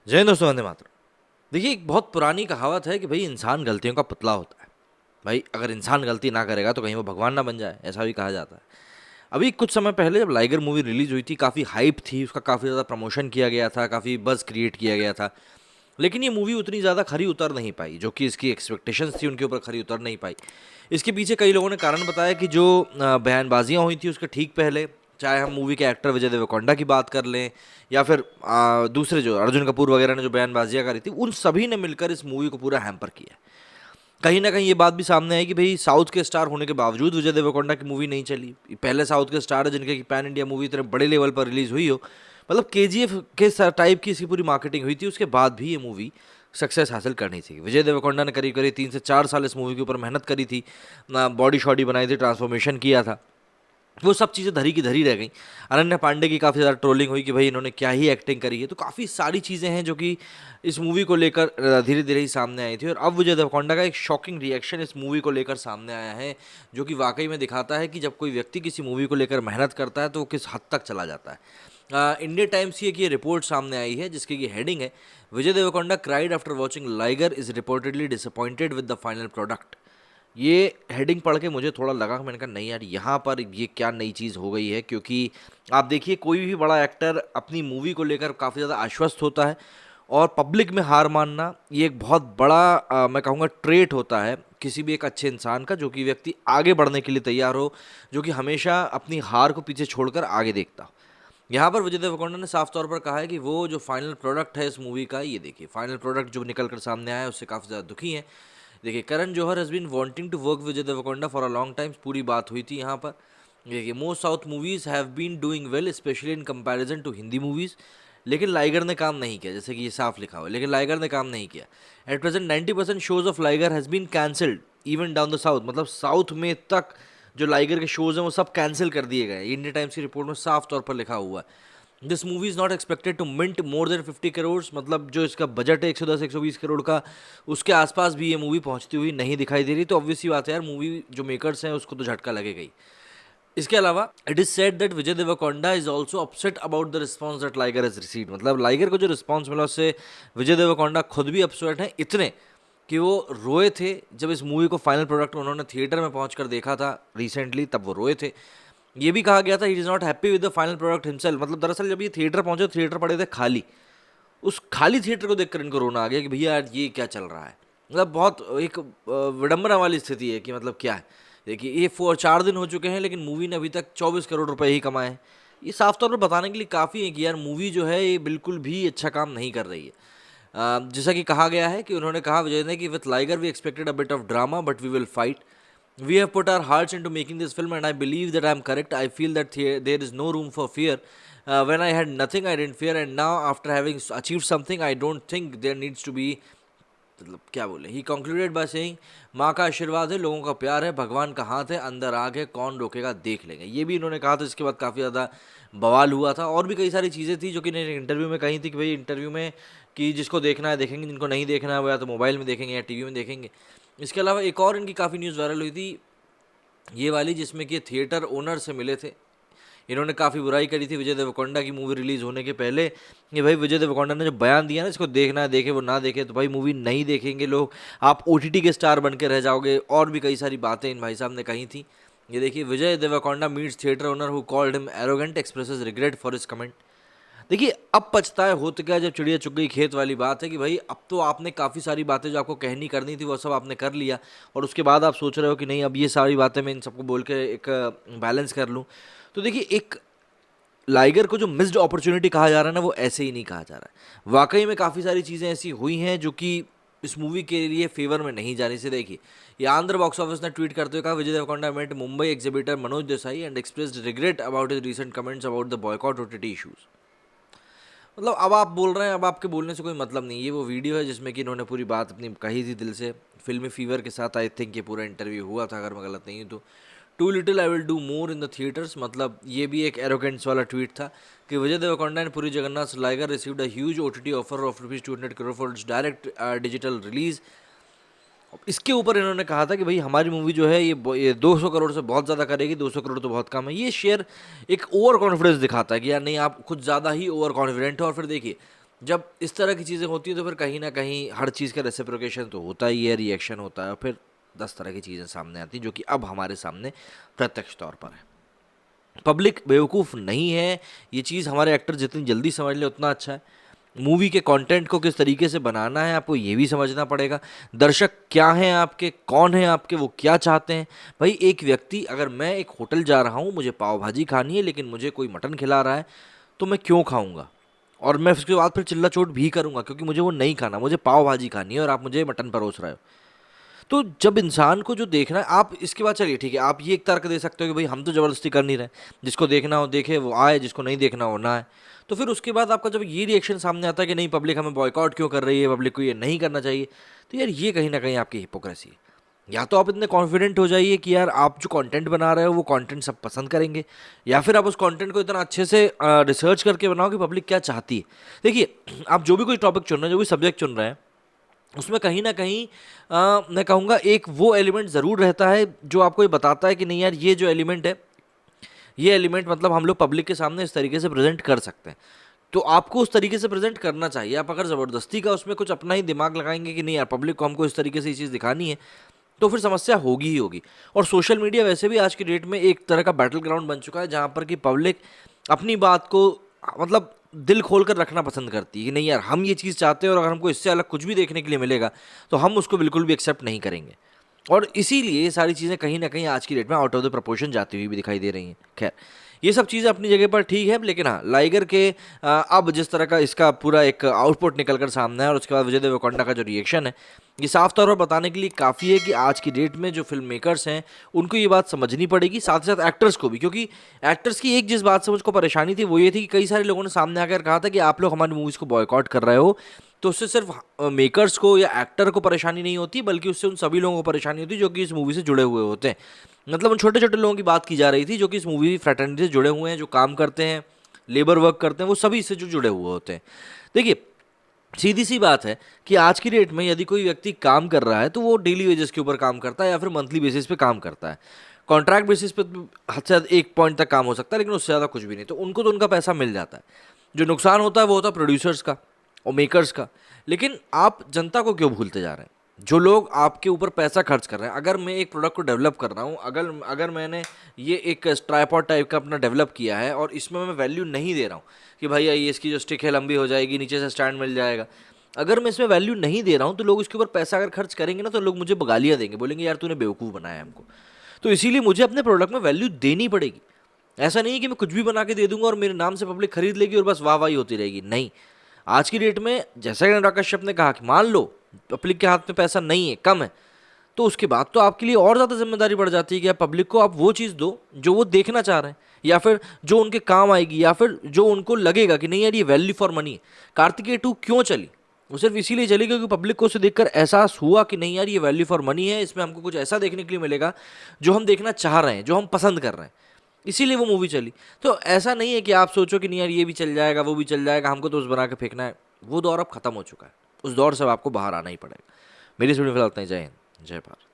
जय हिंद दोस्तों, वंदे मातरम। देखिए, एक बहुत पुरानी कहावत है कि भाई इंसान गलतियों का पुतला होता है। भाई अगर इंसान गलती ना करेगा तो कहीं वो भगवान ना बन जाए, ऐसा भी कहा जाता है। अभी कुछ समय पहले जब लाइगर मूवी रिलीज हुई थी, काफ़ी हाइप थी, उसका काफ़ी ज़्यादा प्रमोशन किया गया था, काफ़ी बज़ क्रिएट किया गया था। लेकिन ये मूवी उतनी ज़्यादा खरी उतर नहीं पाई, जो कि इसकी एक्सपेक्टेशंस थी उनके ऊपर खरी उतर नहीं पाई। इसके पीछे कई लोगों ने कारण बताया कि जो बयानबाजियाँ हुई थी उसके ठीक पहले, चाहे हम मूवी के एक्टर विजय देवरकोंडा की बात कर लें या फिर दूसरे जो अर्जुन कपूर वगैरह ने जो बयानबाजियाँ करी थी, उन सभी ने मिलकर इस मूवी को पूरा हैम्पर किया। कहीं ना कहीं ये बात भी सामने आई कि भाई साउथ के स्टार होने के बावजूद विजय देवरकोंडा की मूवी नहीं चली। ये पहले साउथ के स्टार है जिनके की पैन इंडिया मूवी इतने बड़े लेवल पर रिलीज हुई हो। मतलब केजीएफ के टाइप की इसकी पूरी मार्केटिंग हुई थी, उसके बाद भी ये मूवी सक्सेस हासिल करनी थी। विजय देवरकोंडा ने करीब करीब 3 से 4 साल इस मूवी के ऊपर मेहनत करी थी, बॉडी शॉडी बनाई थी, ट्रांसफॉर्मेशन किया था। वो सब चीज़ें धरी की धरी रह गई। अनन्या पांडे की काफ़ी ज़्यादा ट्रोलिंग हुई कि भाई इन्होंने क्या ही एक्टिंग करी है। तो काफ़ी सारी चीज़ें हैं जो कि इस मूवी को लेकर धीरे धीरे ही सामने आई थी, और अब विजय देवरकोंडा का एक शॉकिंग रिएक्शन इस मूवी को लेकर सामने आया है, जो कि वाकई में दिखाता है कि जब कोई व्यक्ति किसी मूवी को लेकर मेहनत करता है तो वो किस हद तक चला जाता है। इंडिया टाइम्स की एक ये रिपोर्ट सामने आई है जिसकी ये हेडिंग है, Vijay Deverakonda cried after watching Liger is reportedly disappointed with the final product. ये हेडिंग पढ़ के मुझे थोड़ा लगा, मैंने कहा नहीं यार, यहाँ पर ये क्या नई चीज़ हो गई है। क्योंकि आप देखिए, कोई भी बड़ा एक्टर अपनी मूवी को लेकर काफ़ी ज़्यादा आश्वस्त होता है, और पब्लिक में हार मानना ये एक बहुत बड़ा मैं कहूँगा ट्रेट होता है किसी भी एक अच्छे इंसान का, जो कि व्यक्ति आगे बढ़ने के लिए तैयार हो, जो कि हमेशा अपनी हार को पीछे छोड़कर आगे देखता हो। यहाँ पर विजय देवरकोंडा ने साफ तौर पर कहा है कि वो जो फाइनल प्रोडक्ट है इस मूवी का, ये देखिए फाइनल प्रोडक्ट जो निकल कर सामने आया है उससे काफ़ी ज़्यादा दुखी है। देखिए, Karan Johar has been wanting to work Vijay Deverakonda for a long time, पूरी बात हुई थी यहाँ पर। देखिए, most south movies have been doing well specially in comparison to Hindi movies, लेकिन लाइगर ने काम नहीं किया, जैसे कि ये साफ लिखा हुआ है, लेकिन लाइगर ने काम नहीं किया। At present 90% shows of Liger has been cancelled even down the south, मतलब साउथ में तक जो लाइगर के शोज हैं वो सब कैंसिल कर दिए गए। इंडिया टाइम्स की रिपोर्ट में साफ तौर पर लिखा हुआ है। This movie is not expected to mint more than 50 crore, मतलब जो इसका बजट है 110-120 करोड़ का, उसके आसपास भी ये मूवी पहुंचती हुई नहीं दिखाई दे रही। तो ऑब्वियसली बात है यार, मूवी जो मेकर्स हैं उसको तो झटका लगेगा ही। इसके अलावा it is said that Vijay Deverakonda is also upset about the response that Liger has received, मतलब लाइगर को जो रिस्पॉन्स मिला उससे विजय देवरकोंडा खुद भी अपसेट हैं, इतने कि वो रोए थे जब इस मूवी को फाइनल प्रोडक्ट उन्होंने थिएटर में पहुंचकर देखा था रिसेंटली, तब वो रोए थे। ये भी कहा गया था he is not happy with the final product himself, मतलब दरअसल जब ये थिएटर पहुंचे, थिएटर पड़े थे खाली। उस खाली थिएटर को देखकर इनको रोना आ गया कि भैया यार ये क्या चल रहा है। मतलब बहुत एक विडंबना वाली स्थिति है कि मतलब क्या है। देखिए, ये 4 दिन हो चुके हैं लेकिन मूवी ने अभी तक 24 करोड़ रुपए ही कमाए हैं। ये साफ तौर पर बताने के लिए काफ़ी है कि यार मूवी जो है ये बिल्कुल भी अच्छा काम नहीं कर रही है। जैसा कि कहा गया है कि उन्होंने कहा विजय ने कि with Liger we expected a bit of drama but we will fight. We have put our hearts into making this film, and I believe that I'm correct. I feel that there is no room for fear. When I had nothing, I didn't fear, and now after having achieved something, I don't think there needs to be. मतलब क्या बोले, ही concluded by saying, माँ का आशीर्वाद है, लोगों का प्यार है, भगवान का हाथ है, अंदर आग है, कौन रोकेगा देख लेंगे। ये भी इन्होंने कहा था। इसके बाद काफ़ी ज़्यादा बवाल हुआ था, और भी कई सारी चीज़ें थी जो कि इन्होंने इंटरव्यू में कही थी कि भाई इंटरव्यू में कि जिसको देखना है देखेंगे, जिनको नहीं देखना है वो या तो मोबाइल में देखेंगे या टीवी में देखेंगे। इसके अलावा एक और इनकी काफ़ी न्यूज़ वायरल हुई थी, ये वाली, जिसमें कि थिएटर ओनर से मिले थे। इन्होंने काफ़ी बुराई करी थी विजय देवरकोंडा की मूवी रिलीज़ होने के पहले कि भाई विजय देवरकोंडा ने जो बयान दिया ना, इसको देखना है देखे, वो ना देखे तो भाई मूवी नहीं देखेंगे लोग, आप ओटीटी के स्टार बन के रह जाओगे। और भी कई सारी बातें इन भाई साहब ने कही थी। ये देखिए, Vijay Deverakonda meets theatre owner who called him arrogant, expresses regret for his comment. देखिए, अब पछताए होत क्या जब चिड़िया चुग गई खेत वाली बात है कि भाई अब तो आपने काफ़ी सारी बातें जो आपको कहनी करनी थी वो सब आपने कर लिया, और उसके बाद आप सोच रहे हो कि नहीं अब ये सारी बातें मैं इन सबको बोल के एक बैलेंस कर लूँ। तो देखिए, एक लाइगर को जो मिस्ड अपॉर्चुनिटी कहा जा रहा है ना, वो ऐसे ही नहीं कहा जा रहा है। वाकई में काफ़ी सारी चीज़ें ऐसी हुई हैं जो कि इस मूवी के लिए फेवर में नहीं जाने से। देखिए, ये आंध्र बॉक्स ऑफिस ने ट्वीट करते हुए कहा, Vijay Deverakonda met Mumbai exhibitor Manoj Desai and expressed regret about his recent comments about the boycott OTT issues. मतलब अब आप बोल रहे हैं, अब आपके बोलने से कोई मतलब नहीं। ये वो वीडियो है जिसमें कि इन्होंने पूरी बात अपनी कही थी दिल से। फिल्मी फीवर के साथ आई थिंक ये पूरा इंटरव्यू हुआ था, अगर मैं गलत नहीं हूँ तो। Too little I will do more in the theatres, मतलब ये भी एक एरोगेंस वाला ट्वीट था कि Vijay Deverakonda and Puri Jagannadh Liger received a huge OTT offer of ₹200 crore for its direct digital release. इसके ऊपर इन्होंने कहा था कि भाई हमारी मूवी जो है ये 200 करोड़ से बहुत ज़्यादा करेगी, 200 करोड़ तो बहुत कम है। ये शेयर एक ओवर कॉन्फिडेंस दिखाता है कि यार नहीं, आप कुछ ज़्यादा ही ओवर कॉन्फिडेंट हो। और फिर देखिए, जब इस तरह की चीज़ें होती हैं तो फिर कहीं ना कहीं हर चीज़ का रेसिप्रोकेशन तो होता ही है, रिएक्शन होता है, और फिर 10 तरह की चीज़ें सामने आती हैं जो कि अब हमारे सामने प्रत्यक्ष तौर पर है। पब्लिक बेवकूफ़ नहीं है, ये चीज़ हमारे एक्टर जितनी जल्दी समझ ले उतना अच्छा है। मूवी के कंटेंट को किस तरीके से बनाना है आपको ये भी समझना पड़ेगा। दर्शक क्या हैं आपके, कौन हैं आपके, वो क्या चाहते हैं। भाई एक व्यक्ति, अगर मैं एक होटल जा रहा हूँ, मुझे पाव भाजी खानी है लेकिन मुझे कोई मटन खिला रहा है, तो मैं क्यों खाऊंगा? और मैं उसके बाद फिर चिल्ला चोट भी करूंगा क्योंकि मुझे वो नहीं खाना, मुझे पाव भाजी खानी है और आप मुझे मटन परोस रहे हो। तो जब इंसान को जो देखना है, आप इसके बाद चलिए ठीक है, आप ये एक तर्क दे सकते हो कि भाई हम तो ज़बरदस्ती कर नहीं रहे, जिसको देखना हो देखे, वो आए, जिसको नहीं देखना हो ना आए। तो फिर उसके बाद आपका जब ये रिएक्शन सामने आता है कि नहीं पब्लिक हमें बॉयकॉट क्यों कर रही है, पब्लिक को ये नहीं करना चाहिए, तो यार ये कहीं ना कहीं आपकी हिपोक्रेसी है। या तो आप इतने कॉन्फिडेंट हो जाइए कि यार आप जो कंटेंट बना रहे हो वो कंटेंट सब पसंद करेंगे, या फिर आप उस कंटेंट को इतना अच्छे से रिसर्च करके बनाओ कि पब्लिक क्या चाहती है। देखिए, आप जो भी कोई टॉपिक चुन रहे हैं, जो भी सब्जेक्ट चुन रहे हैं, उसमें कहीं न कहीं मैं कहूँगा एक वो एलिमेंट ज़रूर रहता है जो आपको ये बताता है कि नहीं यार ये जो एलिमेंट है, ये एलिमेंट मतलब हम लोग पब्लिक के सामने इस तरीके से प्रेज़ेंट कर सकते हैं। तो आपको उस तरीके से प्रेज़ेंट करना चाहिए। आप अगर ज़बरदस्ती का उसमें कुछ अपना ही दिमाग लगाएँगे कि नहीं यार पब्लिक को हमको इस तरीके से ये चीज़ दिखानी है, तो फिर समस्या होगी ही होगी। और सोशल मीडिया वैसे भी आज की डेट में एक तरह का बैटल ग्राउंड बन चुका है जहाँ पर कि पब्लिक अपनी बात को मतलब दिल खोल कर रखना पसंद करती है कि नहीं यार हम ये चीज़ चाहते हैं और अगर हमको इससे अलग कुछ भी देखने के लिए मिलेगा तो हम उसको बिल्कुल भी एक्सेप्ट नहीं करेंगे। और इसीलिए ये सारी चीज़ें कहीं न कहीं आज की डेट में आउट ऑफ द प्रोपोर्शन जाती हुई भी दिखाई दे रही हैं। खैर, ये सब चीज़ें अपनी जगह पर ठीक है, लेकिन हाँ, लाइगर के अब जिस तरह का इसका पूरा एक आउटपुट निकल कर सामने है और उसके बाद विजय देवरकोंडा का जो रिएक्शन है, ये साफ तौर पर बताने के लिए काफ़ी है कि आज की डेट में जो फ़िल्म मेकर्स हैं, उनको ये बात समझनी पड़ेगी, साथ ही साथ एक्टर्स को भी। क्योंकि एक्टर्स की एक जिस बात से मुझको परेशानी थी, वो ये थी कि कई सारे लोगों ने सामने आकर कहा था कि आप लोग हमारी मूवीज़ को बॉयकॉट कर रहे हो, तो उससे सिर्फ मेकर्स को या एक्टर को परेशानी नहीं होती, बल्कि उससे उन सभी लोगों को परेशानी होती है जो कि इस मूवी से जुड़े हुए होते हैं। मतलब उन छोटे-छोटे लोगों की बात की जा रही थी जो कि इस मूवी फ्रेटर्निटी से जुड़े हुए हैं, जो काम करते हैं, लेबर वर्क करते हैं, वो सभी इससे जो जुड़े हुए होते हैं। देखिए, सीधी-सी बात है कि आज की डेट में यदि कोई व्यक्ति काम कर रहा है, तो वो डेली वेजेस के ऊपर काम करता है या फिर मंथली बेसिस पे काम करता है। कॉन्ट्रैक्ट बेसिस पे तो हद से ज़्यादा एक पॉइंट तक काम हो सकता है, लेकिन उससे ज़्यादा कुछ भी नहीं। तो उनको तो उनका पैसा मिल जाता है। जो नुकसान होता है, वो होता है प्रोड्यूसर्स का और मेकर्स का। लेकिन आप जनता को क्यों भूलते जा रहे हैं? जो लोग आपके ऊपर पैसा खर्च कर रहे हैं, अगर मैं एक प्रोडक्ट को डेवलप कर रहा हूँ, अगर अगर मैंने ये एक ट्राइपॉड टाइप का अपना डेवलप किया है और इसमें मैं वैल्यू नहीं दे रहा हूँ कि भाई ये इसकी जो स्टिक है लंबी हो जाएगी, नीचे से स्टैंड मिल जाएगा। अगर मैं इसमें वैल्यू नहीं दे रहा हूँ तो लोग इसके ऊपर पैसा अगर खर्च करेंगे ना, तो लोग मुझे गालियाँ देंगे, बोलेंगे यार तूने बेवकूफ़ बनाया है हमको। तो इसीलिए मुझे अपने प्रोडक्ट में वैल्यू देनी पड़ेगी। ऐसा नहीं है कि मैं कुछ भी बना के दे दूंगा और मेरे नाम से पब्लिक खरीद लेगी और बस वाह वाही होती रहेगी। नहीं, आज की डेट में जैसा कि अनुराग कश्यप ने कहा कि मान लो पब्लिक के हाथ में पैसा नहीं है, कम है, तो उसके बाद तो आपके लिए और ज़्यादा जिम्मेदारी बढ़ जाती है कि आप पब्लिक को आप वो चीज़ दो जो वो देखना चाह रहे हैं, या फिर जो उनके काम आएगी, या फिर जो उनको लगेगा कि नहीं यार ये वैल्यू फॉर मनी है। कार्तिकेय 2 क्यों चली? वो सिर्फ इसीलिए चली क्योंकि पब्लिक को उसे देखकर एहसास हुआ कि नहीं यार ये वैल्यू फॉर मनी है, इसमें हमको कुछ ऐसा देखने के लिए मिलेगा जो हम देखना चाह रहे हैं, जो हम पसंद कर रहे हैं। इसीलिए वो मूवी चली। तो ऐसा नहीं है कि आप सोचो कि नहीं यार ये भी चल जाएगा, वो भी चल जाएगा, हमको तो बस बना के फेंकना है। वो दौर अब खत्म हो चुका है। उस दौर से अब आपको बाहर आना ही पड़ेगा। मेरी इस वीडियो में फिलहाल इतना ही। जय हिंद, जय भारत।